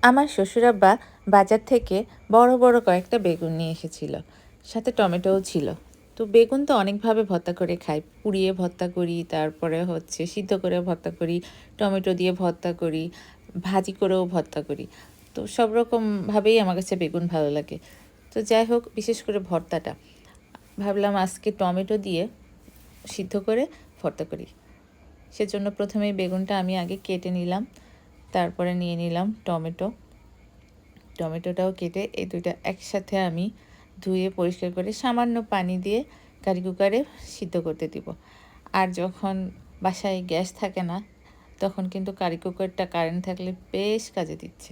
আমার শ্বশুরাব্বা বাজার থেকে বড় বড় কয়েকটা বেগুন নিয়ে এসেছিল, সাথে টমেটোও ছিল। তো বেগুন তো অনেকভাবে ভর্তা করে খাই, পুড়িয়ে ভর্তা করি, তারপরে হচ্ছে সিদ্ধ করে ভর্তা করি, টমেটো দিয়ে ভর্তা করি, ভাজি করেও ভর্তা করি। তো সব রকমভাবেই আমার কাছে বেগুন ভালো লাগে। তো যাই হোক, বিশেষ করে ভর্তাটা ভাবলাম আজকে টমেটো দিয়ে সিদ্ধ করে ভর্তা করি। সেজন্য প্রথমেই বেগুনটা আমি আগে কেটে নিলাম, তারপরে নিয়ে নিলাম টমেটোটাও কেটে এই দুইটা একসাথে আমি ধুয়ে পরিষ্কার করে সামান্য পানি দিয়ে কারি কুকারে সিদ্ধ করতে দিব। আর যখন বাসায় গ্যাস থাকে না, তখন কিন্তু কারি কুকারটা কারেন্ট থাকলে বেশ কাজে দিচ্ছে।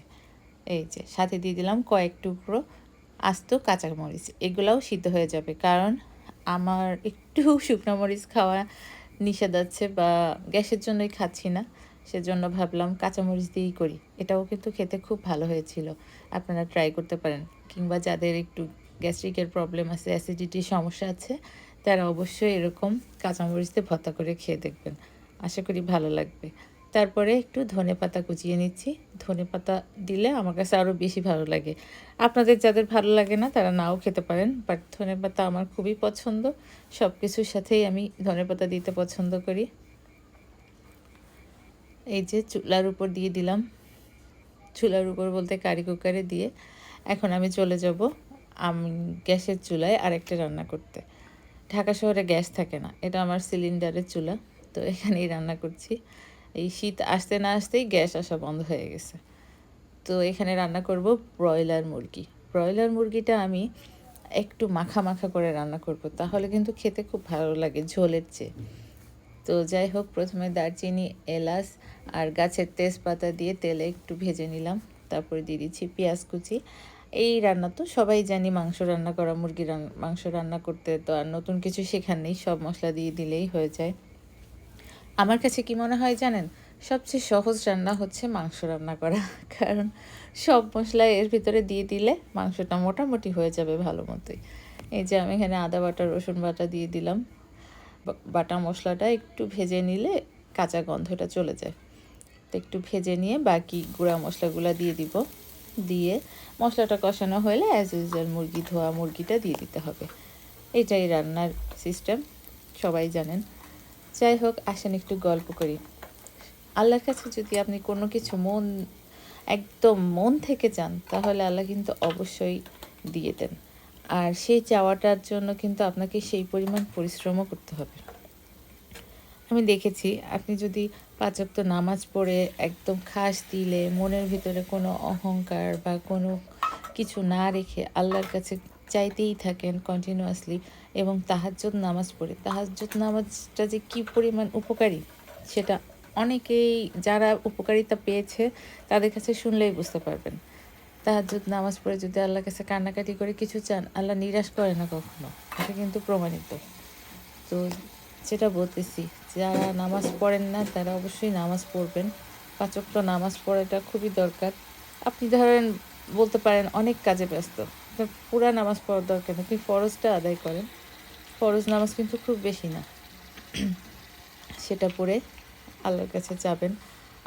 এই যে সাথে দিয়ে দিলাম কয়েক টুকরো আস্ত কাঁচামরিচ, এগুলাও সিদ্ধ হয়ে যাবে, কারণ আমার একটু শুকনো মরিচ খাওয়া নিষেধ আছে, বা গ্যাসের জন্যই খাচ্ছি না, সেজন্য ভাবলাম কাঁচামরিচ দিয়েই করি। এটাও কিন্তু খেতে খুব ভালো হয়েছিল, আপনারা ট্রাই করতে পারেন। কিংবা যাদের একটু গ্যাস্ট্রিকের প্রবলেম আছে, অ্যাসিডিটির সমস্যা আছে, তারা অবশ্যই এরকম কাঁচামরিচ দিয়ে ভর্তা করে খেয়ে দেখবেন, আশা করি ভালো লাগবে। তারপরে একটু ধনেপাতা কুচিয়ে নিচ্ছি, ধনেপাতা দিলে আমার কাছে আরও বেশি ভালো লাগে। আপনাদের যাদের ভালো লাগে না তারা নাও খেতে পারেন, বাট ধনেপাতা আমার খুবই পছন্দ, সব কিছুর সাথেই আমি ধনেপাতা দিতে পছন্দ করি। এই যে চুলার উপর দিয়ে দিলাম, চুলার উপর বলতে কারি কুকারে দিয়ে এখন আমি চলে যাব আমি গ্যাসের চুলায় আরেকটা রান্না করতে। ঢাকা শহরে গ্যাস থাকে না, এটা আমার সিলিন্ডারের চুলা, তো এখানেই রান্না করছি। এই শীত আসতে না আসতেই গ্যাস আসা বন্ধ হয়ে গেছে। তো এখানে রান্না করব ব্রয়লার মুরগি। ব্রয়লার মুরগিটা আমি একটু মাখা মাখা করে রান্না করব, তাহলে কিন্তু খেতে খুব ভালো লাগে ঝোলের চেয়ে। তো যাই হোক, প্রথমে দারচিনি, এলাচ আর গাছের তেজপাতা দিয়ে তেলে একটু ভেজে নিলাম, তারপরে দিয়ে দিচ্ছি পেঁয়াজ কুচি। এই রান্না তো সবাই জানি, মাংস রান্না করা, মাংস রান্না করতে তো আর নতুন কিছু শেখার নেই, সব মশলা দিয়ে দিলেই হয়ে যায়। আমার কাছে কি মনে হয় জানেন, সবচেয়ে সহজ রান্না হচ্ছে মাংস রান্না করা, কারণ সব মশলা এর ভিতরে দিয়ে দিলে মাংসটা মোটামুটি হয়ে যাবে ভালো মতোই। এই যে আমি এখানে আদা বাটা, রসুন বাটা দিয়ে দিলাম। বাটা মশলাটা একটু ভেজে নিলে কাঁচা গন্ধটা চলে যায়। তো একটু ভেজে নিয়ে বাকি গুঁড়া মশলাগুলো দিয়ে দিব, দিয়ে মশলাটা কষানো হলে অ্যাজ ইউজুয়াল ধোয়া মুরগিটা দিয়ে দিতে হবে। এটাই রান্নার সিস্টেম, সবাই জানেন। যাই হোক, আসেন একটু গল্প করি। আল্লাহর কাছে যদি আপনি কোনো কিছু একদম মন থেকে চান, তাহলে আল্লাহ কিন্তু অবশ্যই দিয়ে দেন। আর সেই চাওয়াটার জন্য কিন্তু আপনাকে সেই পরিমাণ পরিশ্রমও করতে হবে। আমি দেখেছি, আপনি যদি 5 ওয়াক্ত নামাজ পড়ে একদম খাস দিলে, মনের ভিতরে কোনো অহংকার বা কোনো কিছু না রেখে আল্লাহর কাছে চাইতেই থাকেন কন্টিনিউয়াসলি, এবং তাহাজ্জুদ নামাজ পড়ে, তাহাজ্জুদ নামাজটা যে কী পরিমাণ উপকারী, সেটা অনেকেই যারা উপকারিতা পেয়েছে তাদের কাছে শুনলেই বুঝতে পারবেন। তাহাজ্জুদ নামাজ পড়ে যদি আল্লাহর কাছে কান্নাকাটি করে কিছু চান, আল্লাহ নিরাশ করে না কখনো, এটা কিন্তু প্রমাণিত। তো যেটা বলতেছি, যারা নামাজ পড়েন না তারা অবশ্যই নামাজ পড়বেন। 5 ওয়াক্ত নামাজ পড়াটা খুবই দরকার। আপনি ধরেন বলতে পারেন অনেক কাজে ব্যস্ত, পুরা নামাজ পড়ার দরকার নেই, আপনি ফরজটা আদায় করেন। ফরজ নামাজ কিন্তু খুব বেশি না, সেটা পড়ে আল্লাহর কাছে যাবেন।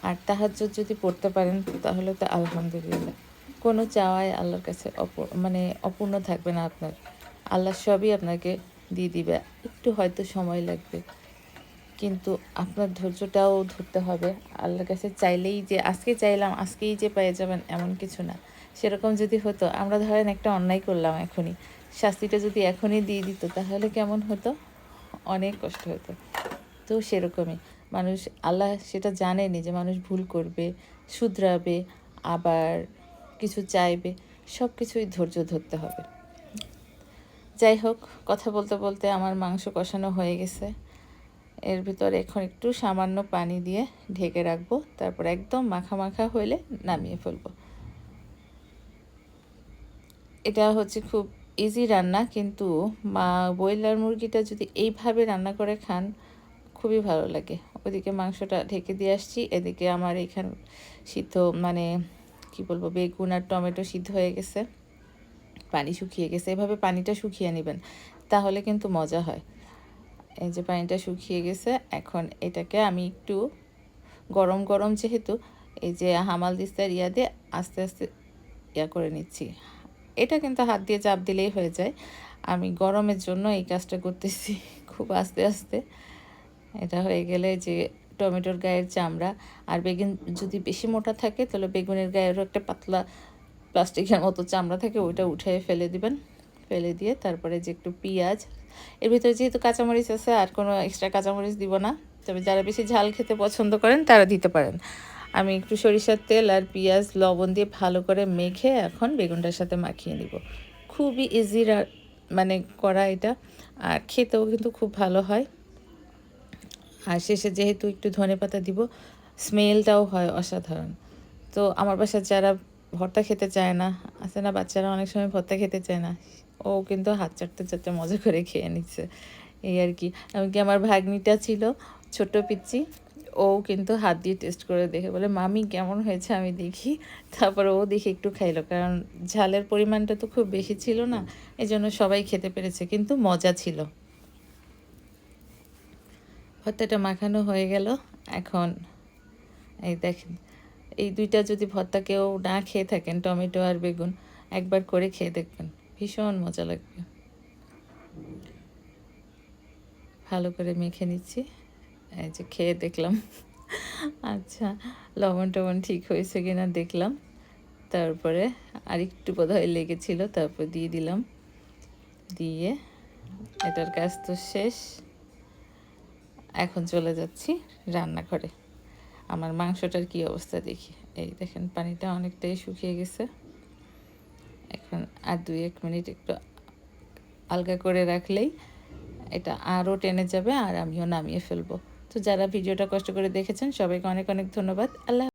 আর তাহাজ্জুদ যদি পড়তে পারেন তাহলে তো আলহামদুলিল্লাহ, কোনো চাওয়ায় আল্লাহর কাছে অপূর্ণ থাকবে না আপনার। আল্লাহ সবই আপনাকে দিয়ে দিবে, একটু হয়তো সময় লাগবে, কিন্তু আপনার ধৈর্যটাও ধরতে হবে। আল্লাহর কাছে চাইলেই যে আজকে চাইলাম আজকেই যে পেয়ে যাবেন এমন কিছু না। সেরকম যদি হতো, আমরা ধরেন একটা অন্যায় করলাম এখনই, শাস্তিটা যদি এখনই দিয়ে দিত তাহলে কেমন হতো, অনেক কষ্ট হতো। তো সেরকমই মানুষ, আল্লাহ সেটা জানেনি যে মানুষ ভুল করবে, শুধরাবে, আবার কিছু চাইবে, সব কিছুই ধৈর্য ধরতে হবে। যাই হোক, কথা বলতে বলতে আমার মাংস কষানো হয়ে গেছে, এর ভিতরে এখন একটু সামান্য পানি দিয়ে ঢেকে রাখবো, তারপর একদম মাখা মাখা হইলে নামিয়ে ফেলবো। এটা হচ্ছে খুব ইজি রান্না, কিন্তু ব্রয়লার মুরগিটা যদি এইভাবে রান্না করে খান খুবই ভালো লাগে। ওদিকে মাংসটা ঢেকে দিয়ে আসছি, এদিকে আমার এখানে সিদ্ধ কি বলবো, বেগুন আর টমেটো সিদ্ধ হয়ে গেছে, পানি শুকিয়ে গেছে। এভাবে পানিটা শুকিয়ে নেবেন, তাহলে কিন্তু মজা হয়। এই যে পানিটা শুকিয়ে গেছে, এখন এটাকে আমি একটু গরম গরম যেহেতু, এই যে হামাল দিস্তার ইয়া দিয়ে আস্তে আস্তে ইয়া করে নিচ্ছি। এটা কিন্তু হাত দিয়ে চাপ দিলেই হয়ে যায়। আমি গরমের জন্য এই কাজটা করতেছি খুব আস্তে আস্তে। এটা হয়ে গেলে যে টমেটোর গায়ের চামড়া আর বেগুন যদি বেশি মোটা থাকে তাহলে বেগুনের গায়েরও একটা পাতলা প্লাস্টিকের মতো চামড়া থাকে, ওইটা উঠে ফেলে দিবেন। ফেলে দিয়ে তারপরে যে একটু পেঁয়াজ, এর ভিতরে যেহেতু কাঁচামরিচ আছে আর কোনো এক্সট্রা কাঁচামরিচ দিব না, তবে যারা বেশি ঝাল খেতে পছন্দ করেন তারা দিতে পারেন। আমি একটু সরিষার তেল আর পেঁয়াজ লবণ দিয়ে ভালো করে মেখে এখন বেগুনটার সাথে মাখিয়ে নিব। খুবই ইজি মানে করা এটা, আর খেতেও কিন্তু খুব ভালো হয়। আর শেষে যেহেতু একটু ধনেপাতা দিব, স্মেলটাও হয় অসাধারণ। তো আমার বাসায় যারা ভর্তা খেতে চায় না, আছে না বাচ্চারা অনেক সময় ভর্তা খেতে চায় না, ও কিন্তু হাত চাটতে চাটতে মজা করে খেয়ে নিচ্ছে, এই আর কি। এমনকি আমার ভাগ্নিটা ছিল ছোট পিচ্চি, ও কিন্তু হাত দিয়ে টেস্ট করে দেখে বলে মামি কেমন হয়েছে আমি দেখি, তারপর ও দেখে একটু খাইলো, কারণ ঝালের পরিমাণটা তো খুব বেশি ছিল না, এই জন্য সবাই খেতে পেরেছে, কিন্তু মজা ছিল। ভর্তাটা মাখানো হয়ে গেল। এখন এই দেখেন, এই দুইটা যদি ভর্তা কেউ না খেয়ে থাকেন, টমেটো আর বেগুন, একবার করে খেয়ে দেখবেন, ভীষণ মজা লাগবে। ভালো করে মেখে নিচ্ছি, এই যে খেয়ে দেখলাম আচ্ছা লবণ টবণ ঠিক হয়েছে কিনা দেখলাম, তারপরে আর একটু বোধহয় লেগেছিল, তারপর দিয়ে দিলাম। দিয়ে এটার কাজ তো শেষ। এখন চলে যাচ্ছি রান্নাঘরে। আমার মাংসটার কি অবস্থা দেখি। এই দেখেন পানিটা অনেকটাই শুকিয়ে গেছে। এখন আর 2-1 মিনিট একটু আলগা করে রাখলেই এটা আরও টেনে যাবে, আর আমিও নামিয়ে ফেলবো। তো যারা ভিডিওটা কষ্ট করে দেখেছেন সবাইকে অনেক অনেক ধন্যবাদ। আল্লাহ।